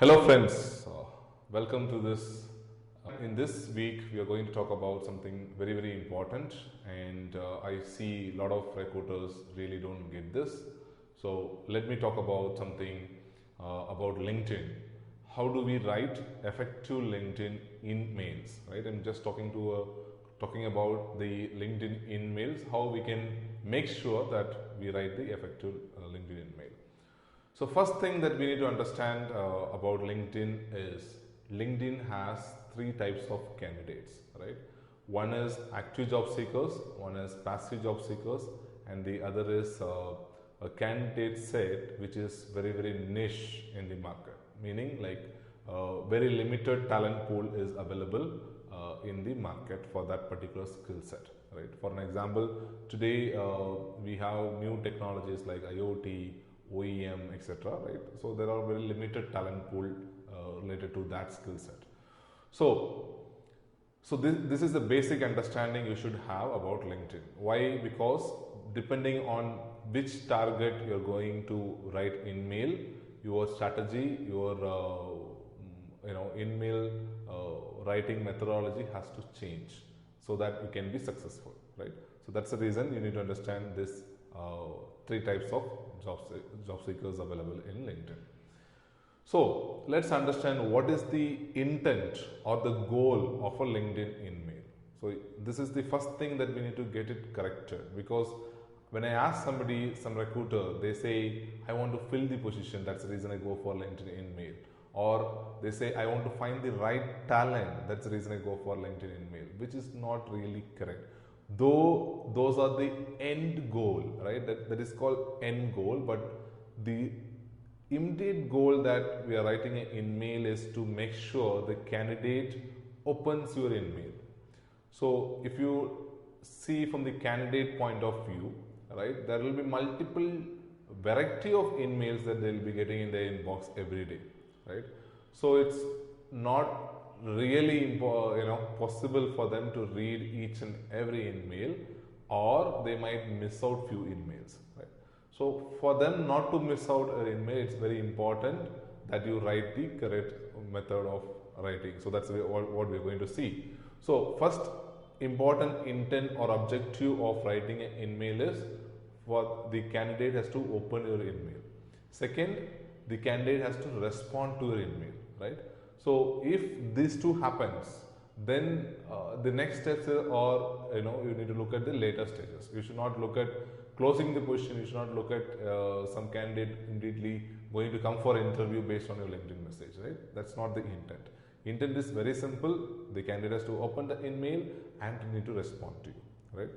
Hello, friends. Welcome to this. In this week, we are going to talk about something very, very important, and I see a lot of recruiters really don't get this. So, let me talk about something about LinkedIn. How do we write effective LinkedIn in mails? Right? I'm just talking about the LinkedIn in mails. How we can make sure that we write the effective LinkedIn in mail. So first thing that we need to understand about LinkedIn is LinkedIn has three types of candidates, right? One is active job seekers, one is passive job seekers, and the other is a candidate set which is very very niche in the market, meaning like very limited talent pool is available in the market for that particular skill set, right? For an example, today we have new technologies like IoT, OEM, etc. Right? So there are very limited talent pool related to that skill set. So this is the basic understanding you should have about LinkedIn. Why? Because depending on which target you're going to write in mail, your strategy, your in mail writing methodology has to change so that you can be successful, right? So that's the reason you need to understand this three types of job seekers available in LinkedIn. So let's understand what is the intent or the goal of a LinkedIn in mail. So this is the first thing that we need to get it corrected, because when I ask somebody, some recruiter, they say, I want to fill the position, that's the reason I go for LinkedIn in mail. Or they say, I want to find the right talent, that's the reason I go for LinkedIn in mail, which is not really correct. Though those are the end goal, right? That is called end goal, but the immediate goal that we are writing in mail is to make sure the candidate opens your email. So if you see from the candidate point of view, right, there will be multiple variety of emails that they will be getting in their inbox every day, right? So it's not really possible for them to read each and every email, or they might miss out few emails, right? So for them not to miss out an email, it's very important that you write the correct method of writing. So that's what we're going to see. So first important intent or objective of writing an email is for the candidate has to open your email. Second, the candidate has to respond to your email, right? So if these two happens, then the next steps are, you need to look at the later stages. You should not look at closing the position. You should not look at some candidate immediately going to come for interview based on your LinkedIn message, right? That's not the intent. Intent is very simple. The candidate has to open the email and need to respond to you, right?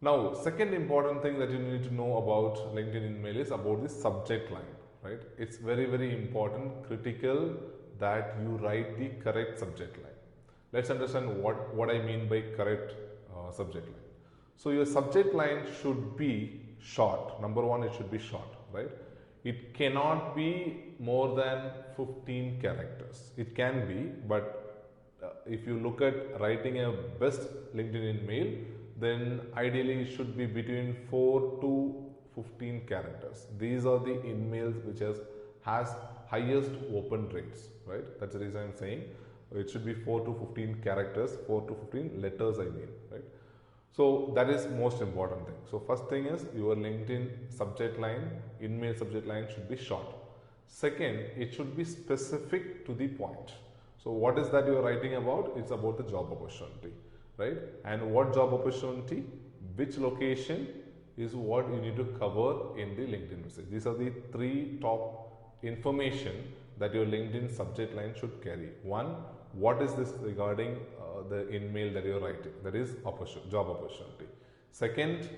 Now, second important thing that you need to know about LinkedIn email is about the subject line, right? It's very, very important, critical that you write the correct subject line. Let's understand what I mean by correct subject line. So your subject line should be short. Number one, it should be short, right? It cannot be more than 15 characters. It can be, but if you look at writing a best LinkedIn email, then ideally it should be between 4 to 15 characters. These are the emails which has highest open rates, right? That's the reason I'm saying it should be 4 to 15 characters, 4 to 15 letters, I mean, right? So that is most important thing. So first thing is your LinkedIn subject line, email subject line should be short. Second, it should be specific to the point. So what is that you are writing about? It's about the job opportunity, right? And what job opportunity, which location is what you need to cover in the LinkedIn message. These are the three top information that your LinkedIn subject line should carry. One, what is this regarding the email that you are writing? That is job opportunity. Second,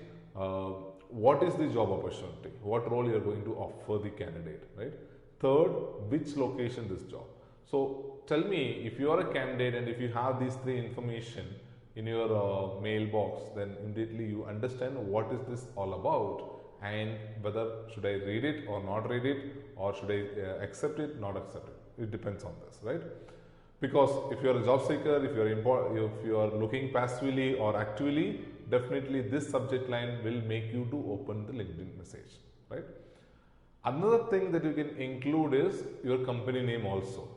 what is the job opportunity? What role you are going to offer the candidate, right? Third, which location this job. So tell me, if you are a candidate and if you have these three information in your mailbox, then immediately you understand what is this all about and whether should I read it or not read it, or should I accept it, not accept it. It depends on this, right? Because if you are a job seeker, if you are looking passively or actively, definitely this subject line will make you to open the LinkedIn message, right? Another thing that you can include is your company name also.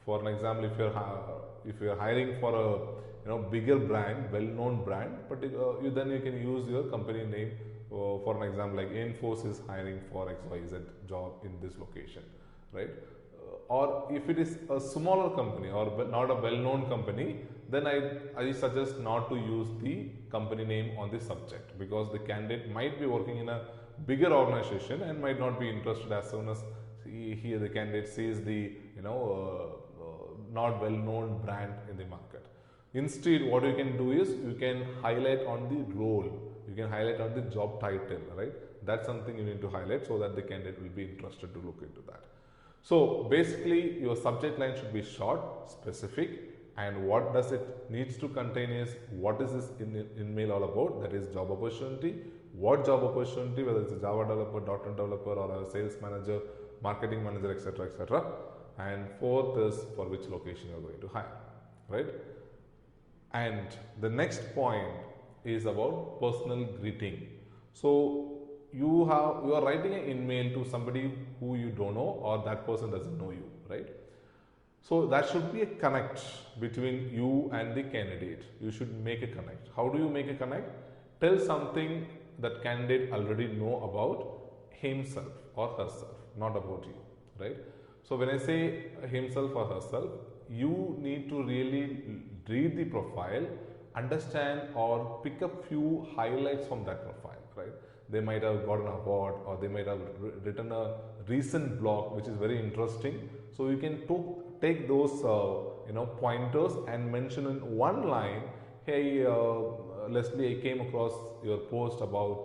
For an example, if you're hiring for a bigger brand, well-known brand, but then you can use your company name. For an example, like Infosys hiring for XYZ job in this location, right? Or if it is a smaller company or not a well-known company, then I suggest not to use the company name on the subject, because the candidate might be working in a bigger organization and might not be interested as soon as here the candidate sees the not well-known brand in the market. Instead, what you can do is you can highlight on the role, you can highlight on the job title, right? That's something you need to highlight so that the candidate will be interested to look into that. So basically, your subject line should be short, specific, and what does it needs to contain is what is this email all about? That is job opportunity. What job opportunity? Whether it's a Java developer, .NET developer, or a sales manager, marketing manager, etc., etc. And fourth is for which location you are going to hire, right? And the next point is about personal greeting. So you are writing an email to somebody who you don't know, or that person doesn't know you, right? So that should be a connect between you and the candidate. You should make a connect. How do you make a connect? Tell something that candidate already know about himself or herself, not about you, right? So when I say himself or herself, you need to really read the profile, understand or pick up few highlights from that profile, right? They might have got an award, or they might have written a recent blog which is very interesting. So you can take those pointers and mention in one line, hey Leslie, I came across your post about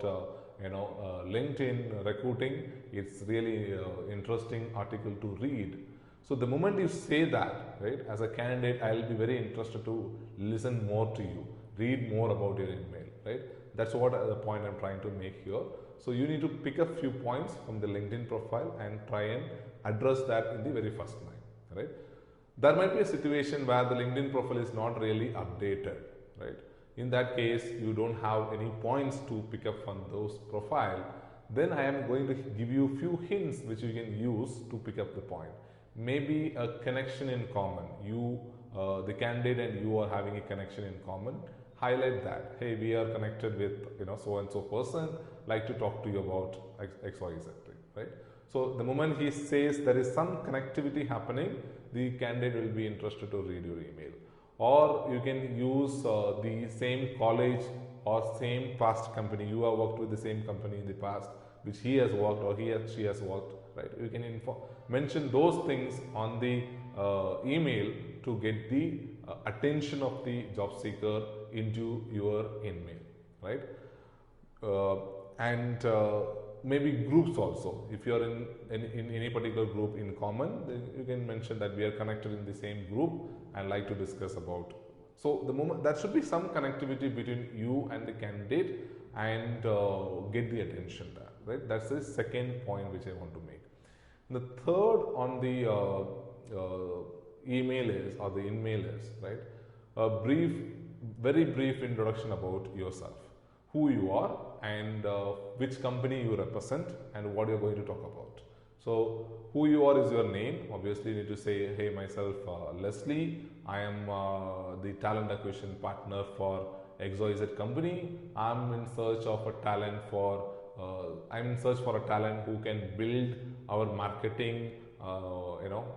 LinkedIn recruiting. It's really interesting article to read. So the moment you say that, right, as a candidate, I'll be very interested to listen more to you, read more about your email, right? That's what the point I'm trying to make here. So you need to pick a few points from the LinkedIn profile and try and address that in the very first line, right? There might be a situation where the LinkedIn profile is not really updated, right? In that case, you don't have any points to pick up from those profile. Then I am going to give you a few hints which you can use to pick up the point. Maybe a connection in common. The candidate and you are having a connection in common. Highlight that. Hey, we are connected with so and so person. Like to talk to you about XYZ, right? So the moment he says there is some connectivity happening, the candidate will be interested to read your email. Or you can use the same college or same past company. You have worked with the same company in the past, which he has worked or she has worked, right? You can mention those things on the email to get the attention of the job seeker into your email, right? And maybe groups also. If you are in any particular group in common, then you can mention that we are connected in the same group and like to discuss about. So the moment there should be some connectivity between you and the candidate and get the attention there, right? That's the second point which I want to make. The third on the email is, or the in-mail is, right? A very brief introduction about yourself, who you are and which company you represent and what you're going to talk about. So who you are is your name. Obviously, you need to say, hey, myself Leslie, I am the talent acquisition partner for XYZ company. I'm in search of a talent for a talent who can build our marketing,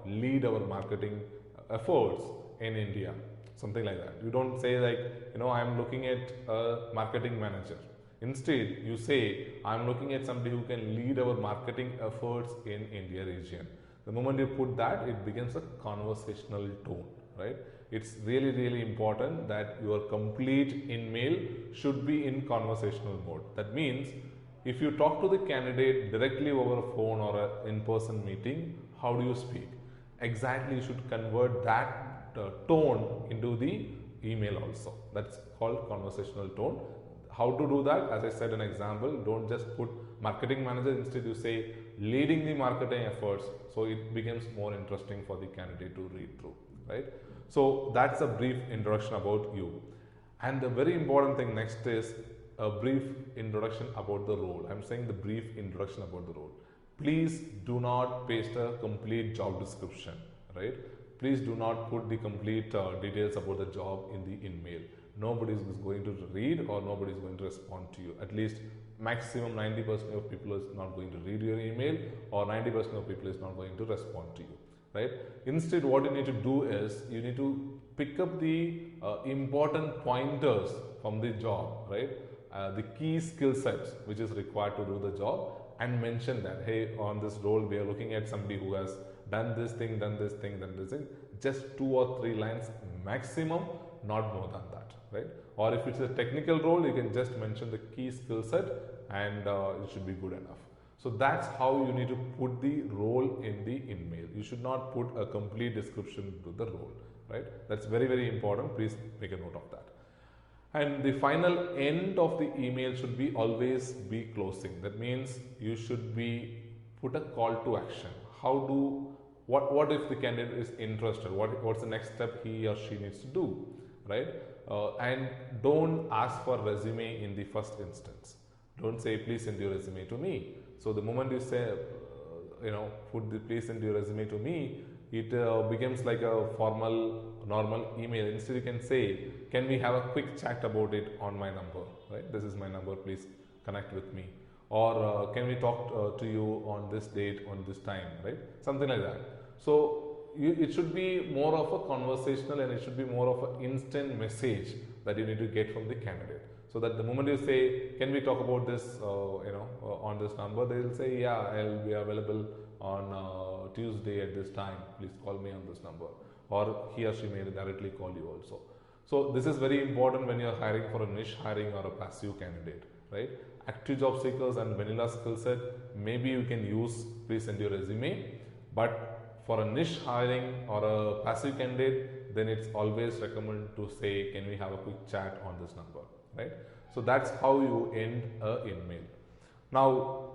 lead our marketing efforts in India. Something like that. You don't say like, I'm looking at a marketing manager. Instead, you say, I'm looking at somebody who can lead our marketing efforts in India region. The moment you put that, it becomes a conversational tone, right? It's really, really important that your complete email should be in conversational mode. That means, if you talk to the candidate directly over a phone or an in-person meeting, how do you speak? Exactly, you should convert that tone into the email also. That's called conversational tone. How to do that? As I said, an example, don't just put marketing manager, instead you say leading the marketing efforts, so it becomes more interesting for the candidate to read through, right? So that's a brief introduction about you. And the very important thing next is a brief introduction about the role. I'm saying the brief introduction about the role. please do not paste a complete job description, right? Please do not put the complete details about the job in the email. Nobody is going to read or nobody is going to respond to you. At least maximum 90% of people is not going to read your email, or 90% of people is not going to respond to you, right? Instead, what you need to do is you need to pick up the important pointers from the job, right? The key skill sets which is required to do the job, and mention that, hey, on this role we are looking at somebody who has done this thing, done this thing, done this thing. Just 2 or 3 lines maximum, not more than that, right? Or if it's a technical role, you can just mention the key skill set and it should be good enough. So that's how you need to put the role in the email. You should not put a complete description to the role, right? That's very, very important. Please make a note of that. And the final end of the email should be always be closing. That means you should be put a call to action. What if the candidate is interested? What's the next step he or she needs to do, right? And don't ask for resume in the first instance. Don't say, please send your resume to me. So the moment you say, please send your resume to me, it becomes like a formal, normal email. Instead, you can say, can we have a quick chat about it on my number, right? This is my number, please connect with me. Or can we talk to you on this date, on this time, right? Something like that. So it should be more of a conversational, and it should be more of an instant message that you need to get from the candidate. So that the moment you say, can we talk about this, on this number, they will say, yeah, I'll be available on Tuesday at this time. Please call me on this number. Or he or she may directly call you also. So this is very important when you're hiring for a niche hiring or a passive candidate, right? Active job seekers and vanilla skill set, maybe you can use, please send your resume. But for a niche hiring or a passive candidate, then it's always recommended to say, can we have a quick chat on this number, right? So that's how you end a email. Now,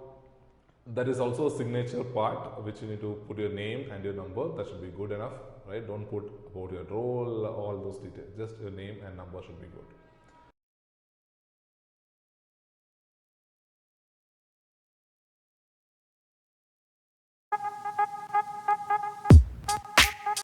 there is also a signature part which you need to put your name and your number. That should be good enough, right? Don't put about your role, all those details. Just your name and number should be good.